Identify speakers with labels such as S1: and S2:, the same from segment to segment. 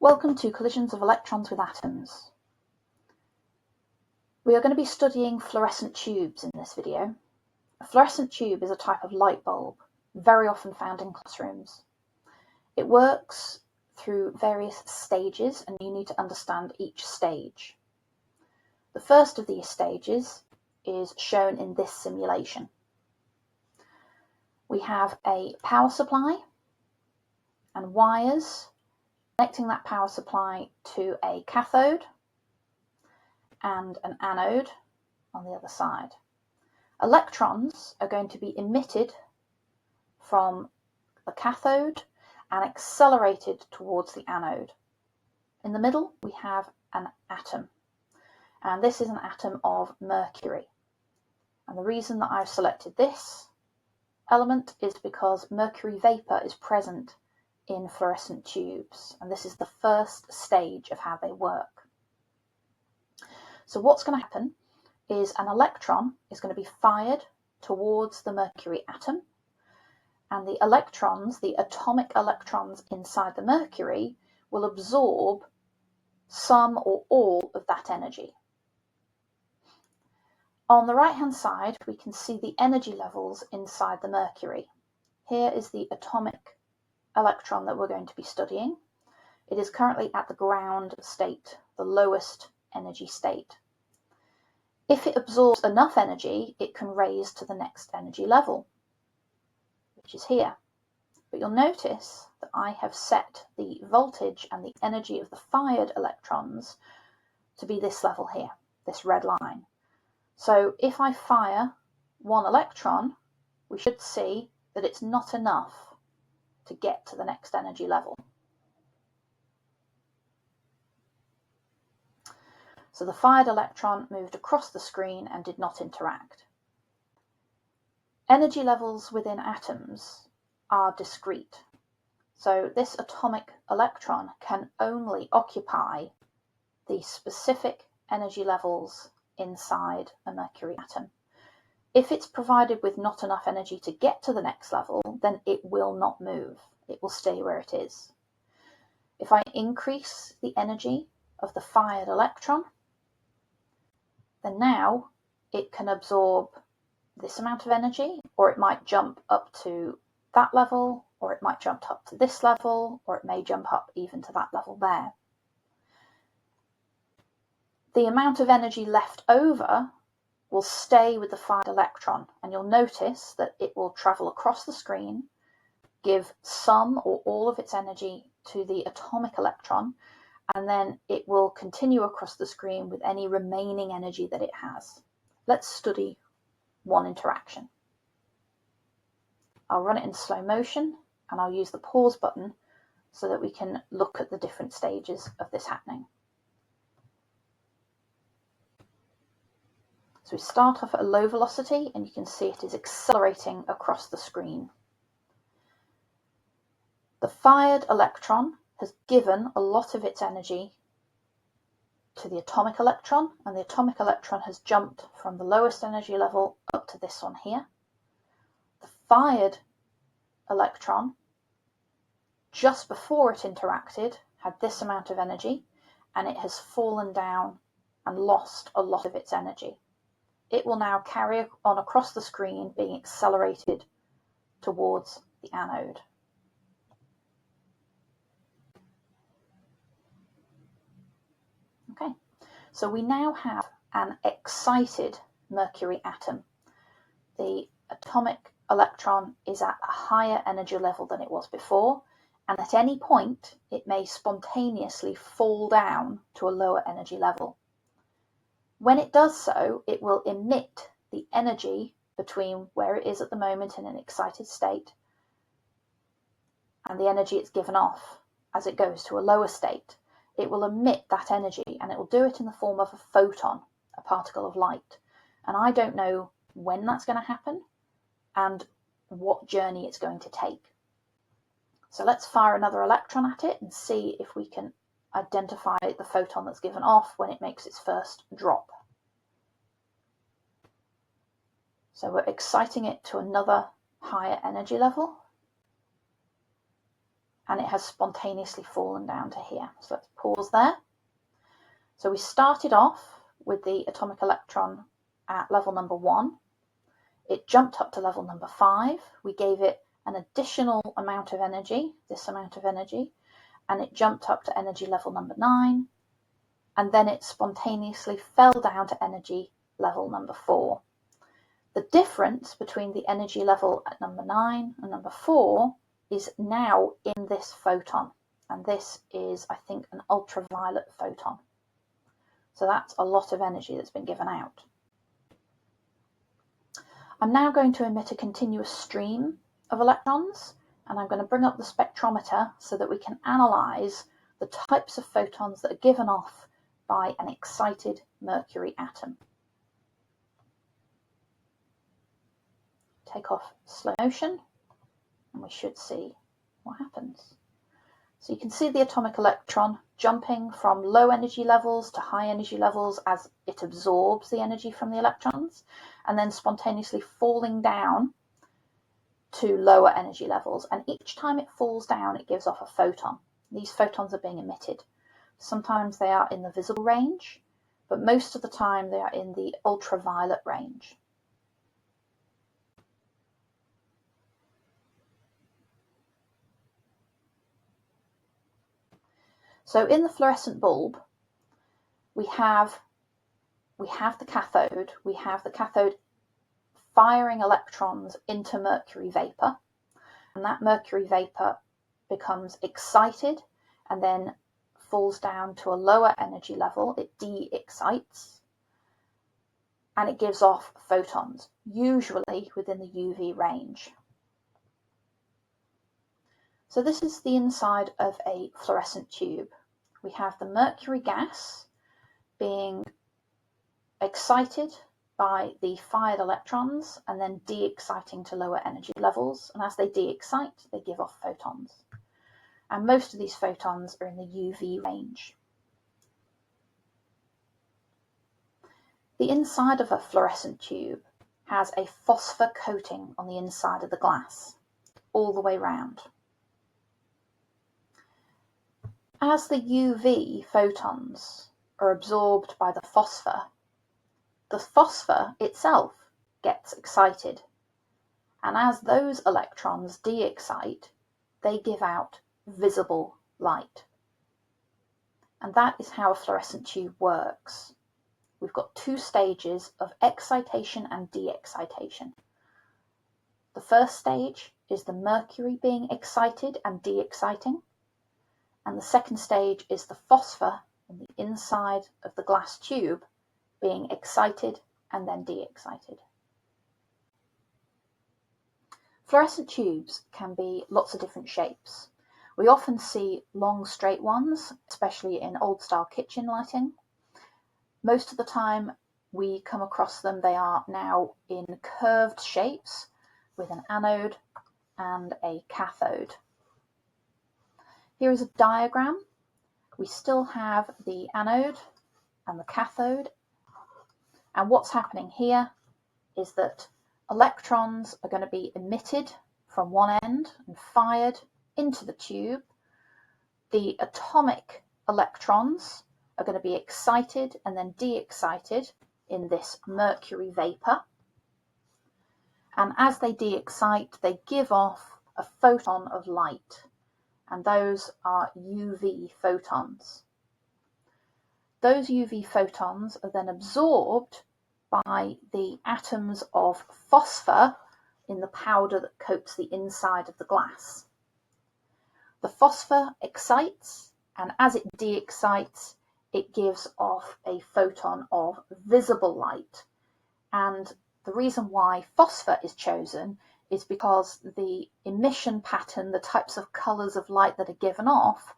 S1: Welcome to Collisions of Electrons with Atoms. We are going to be studying fluorescent tubes in this video. A fluorescent tube is a type of light bulb, very often found in classrooms. It works through various stages, and you need to understand each stage. The first of these stages is shown in this simulation. We have a power supply and wires connecting that power supply to a cathode and an anode on the other side. Electrons are going to be emitted from the cathode and accelerated towards the anode. In the middle we have an atom, and this is an atom of mercury. And the reason that I've selected this element is because mercury vapor is present in fluorescent tubes, and this is the first stage of how they work. So what's going to happen is an electron is going to be fired towards the mercury atom, and the electrons, the atomic electrons inside the mercury, will absorb some or all of that energy. On the right hand side we can see the energy levels inside the mercury. Here is the atomic electron that we're going to be studying. It is currently at the ground state, the lowest energy state. If it absorbs enough energy, it can raise to the next energy level, which is here. But you'll notice that I have set the voltage and the energy of the fired electrons to be this level here, this red line. So if I fire one electron, we should see that it's not enough to get to the next energy level. So the fired electron moved across the screen and did not interact. Energy levels within atoms are discrete. So this atomic electron can only occupy the specific energy levels inside a mercury atom. If it's provided with not enough energy to get to the next level, then it will not move. It will stay where it is. If I increase the energy of the fired electron, then now it can absorb this amount of energy, or it might jump up to that level, or it might jump up to this level, or it may jump up even to that level there. The amount of energy left over will stay with the fired electron, and you'll notice that it will travel across the screen, give some or all of its energy to the atomic electron, and then it will continue across the screen with any remaining energy that it has. Let's study one interaction. I'll run it in slow motion, and I'll use the pause button so that we can look at the different stages of this happening. So we start off at a low velocity, and you can see it is accelerating across the screen. The fired electron has given a lot of its energy to the atomic electron, and the atomic electron has jumped from the lowest energy level up to this one here. The fired electron, just before it interacted, had this amount of energy, and it has fallen down and lost a lot of its energy. It will now carry on across the screen, being accelerated towards the anode. Okay, so we now have an excited mercury atom. The atomic electron is at a higher energy level than it was before, and at any point it may spontaneously fall down to a lower energy level. When it does so, it will emit the energy between where it is at the moment in an excited state and the energy it's given off as it goes to a lower state. It will emit that energy, and it will do it in the form of a photon, a particle of light. And I don't know when that's going to happen and what journey it's going to take. So let's fire another electron at it and see if we can identify the photon that's given off when it makes its first drop. So we're exciting it to another higher energy level, and it has spontaneously fallen down to here. So let's pause there. So we started off with the atomic electron at level number 1. It jumped up to level number 5. We gave it an additional amount of energy, this amount of energy, and it jumped up to energy level number 9, and then it spontaneously fell down to energy level number 4. The difference between the energy level at number 9 and number 4 is now in this photon, and this is, I think, an ultraviolet photon. So that's a lot of energy that's been given out. I'm now going to emit a continuous stream of electrons, and I'm going to bring up the spectrometer so that we can analyse the types of photons that are given off by an excited mercury atom. Take off slow motion, and we should see what happens. So you can see the atomic electron jumping from low energy levels to high energy levels as it absorbs the energy from the electrons, and then spontaneously falling down to lower energy levels. And each time it falls down, it gives off a photon. These photons are being emitted. Sometimes they are in the visible range, but most of the time they are in the ultraviolet range. So in the fluorescent bulb, we have the cathode. We have the cathode firing electrons into mercury vapor, and that mercury vapor becomes excited and then falls down to a lower energy level. It de-excites, and it gives off photons, usually within the UV range. So this is the inside of a fluorescent tube. We have the mercury gas being excited by the fired electrons and then de-exciting to lower energy levels. And as they de-excite, they give off photons. And most of these photons are in the UV range. The inside of a fluorescent tube has a phosphor coating on the inside of the glass, all the way round. As the UV photons are absorbed by the phosphor itself gets excited. And as those electrons de-excite, they give out visible light. And that is how a fluorescent tube works. We've got 2 stages of excitation and de-excitation. The first stage is the mercury being excited and de-exciting. And the second stage is the phosphor in the inside of the glass tube being excited and then de-excited. Fluorescent tubes can be lots of different shapes. We often see long straight ones, especially in old style kitchen lighting. Most of the time we come across them, they are now in curved shapes with an anode and a cathode. Here is a diagram. We still have the anode and the cathode, and what's happening here is that electrons are going to be emitted from one end and fired into the tube. The atomic electrons are going to be excited and then de-excited in this mercury vapor. And as they de-excite, they give off a photon of light, and those are UV photons. Those UV photons are then absorbed by the atoms of phosphor in the powder that coats the inside of the glass. The phosphor excites, and as it de-excites, it gives off a photon of visible light. And the reason why phosphor is chosen is because the emission pattern, the types of colours of light that are given off,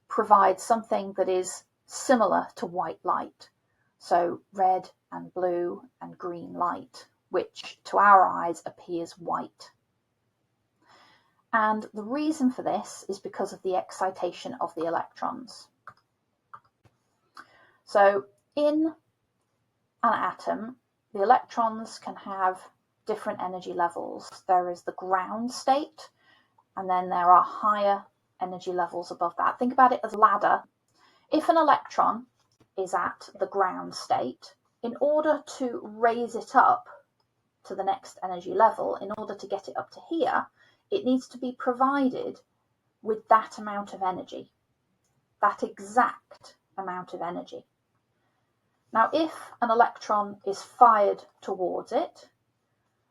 S1: provide something that is similar to white light. So red and blue and green light, which to our eyes appears white. And the reason for this is because of the excitation of the electrons. So in an atom, the electrons can have different energy levels. There is the ground state, and then there are higher energy levels above that. Think about it as a ladder. If an electron is at the ground state, in order to raise it up to the next energy level, in order to get it up to here, it needs to be provided with that amount of energy, that exact amount of energy. Now, if an electron is fired towards it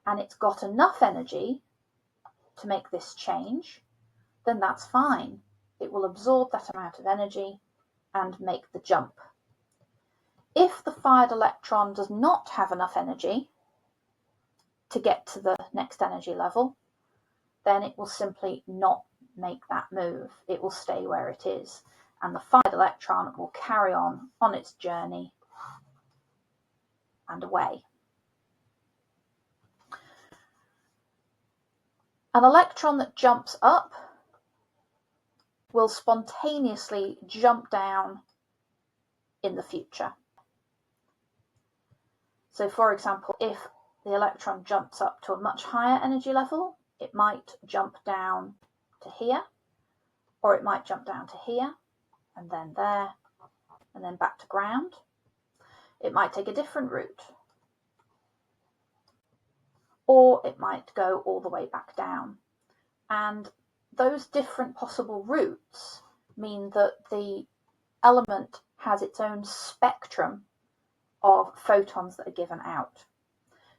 S1: and it's got enough energy to make this change, then that's fine. It will absorb that amount of energy and make the jump. If the fired electron does not have enough energy to get to the next energy level, then it will simply not make that move. It will stay where it is, and the fired electron will carry on its journey and away. An electron that jumps up will spontaneously jump down in the future. So, for example, if the electron jumps up to a much higher energy level, it might jump down to here, or it might jump down to here, and then there, and then back to ground. It might take a different route, or it might go all the way back down. And those different possible routes mean that the element has its own spectrum of photons that are given out,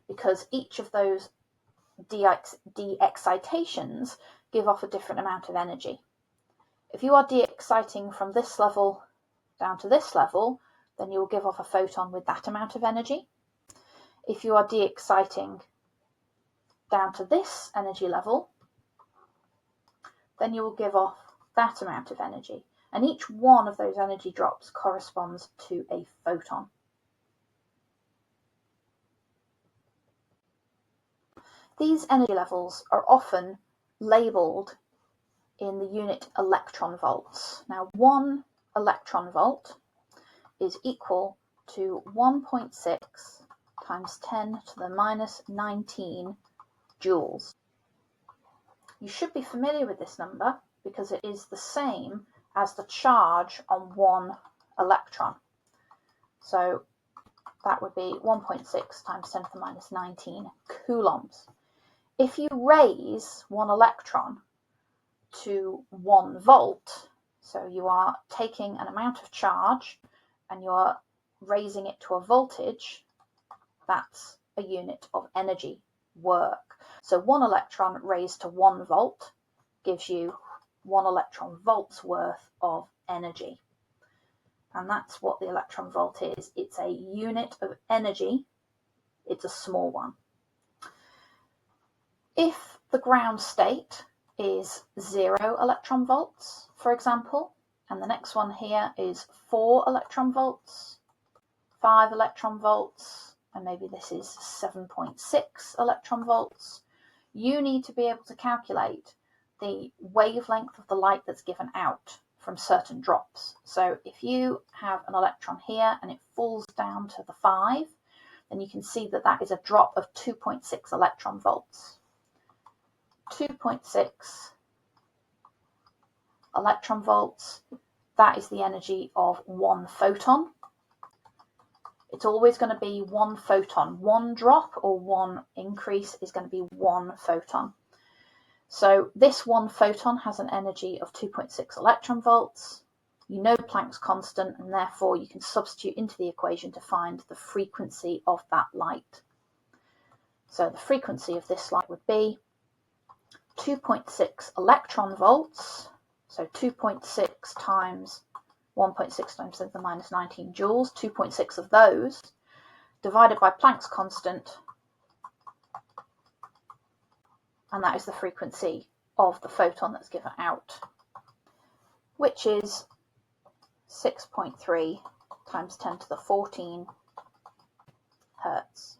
S1: because each of those de-excitations give off a different amount of energy. If you are de-exciting from this level down to this level, then you will give off a photon with that amount of energy. If you are de-exciting down to this energy level, then you will give off that amount of energy. And each one of those energy drops corresponds to a photon. These energy levels are often labelled in the unit electron volts. Now, 1 electron volt is equal to 1.6 times 10 to the minus 19 joules. You should be familiar with this number because it is the same as the charge on 1 electron. So that would be 1.6 times 10 to the minus 19 coulombs. If you raise 1 electron to 1 volt, so you are taking an amount of charge and you are raising it to a voltage, that's a unit of energy work. So 1 electron raised to 1 volt gives you 1 electron volts worth of energy. And that's what the electron volt is. It's a unit of energy. It's a small one. If the ground state is 0 electron volts, for example, and the next one here is 4 electron volts, 5 electron volts, and maybe this is 7.6 electron volts, you need to be able to calculate the wavelength of the light that's given out from certain drops. So if you have an electron here and it falls down to the 5, then you can see that that is a drop of 2.6 electron volts. 2.6 electron volts, that is the energy of 1 photon. It's always going to be 1 photon. 1 drop or 1 increase is going to be 1 photon. So this 1 photon has an energy of 2.6 electron volts. You know Planck's constant, and therefore you can substitute into the equation to find the frequency of that light. So the frequency of this light would be 2.6 electron volts, so 2.6 times 1.6 times 10 to the minus 19 joules, 2.6 of those, divided by Planck's constant, and that is the frequency of the photon that's given out, which is 6.3 times 10 to the 14 hertz.